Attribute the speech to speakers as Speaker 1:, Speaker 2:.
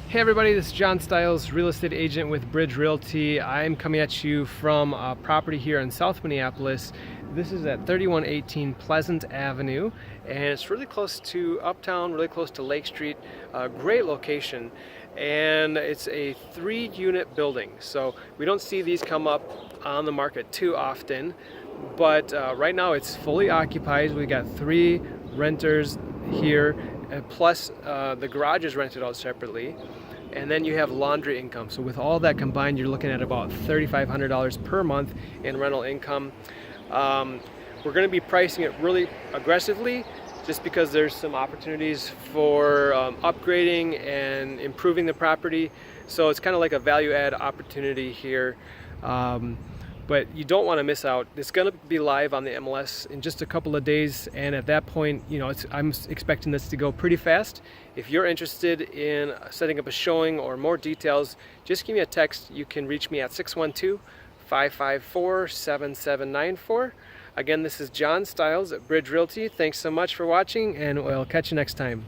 Speaker 1: Hey everybody, this is John Stiles, real estate agent with Bridge Realty. I'm coming at you from a property here in South Minneapolis. This is at 3118 Pleasant Avenue, and it's really close to Uptown, really close to Lake Street. Great location, and it's a 3-unit building. So we don't see these come up on the market too often, but right now it's fully occupied. We got 3 renters here, plus the garage is rented out separately, and then you have laundry income. So with all that combined, you're looking at about $3,500 per month in rental income. We're going to be pricing it really aggressively just because there's some opportunities for upgrading and improving the property. So it's kind of like a value add opportunity here. But you don't want to miss out. It's going to be live on the MLS in just a couple of days, and at that point, I'm expecting this to go pretty fast. If you're interested in setting up a showing or more details, just give me a text. You can reach me at 612-554-7794. Again, this is John Stiles at Bridge Realty. Thanks so much for watching, and we'll catch you next time.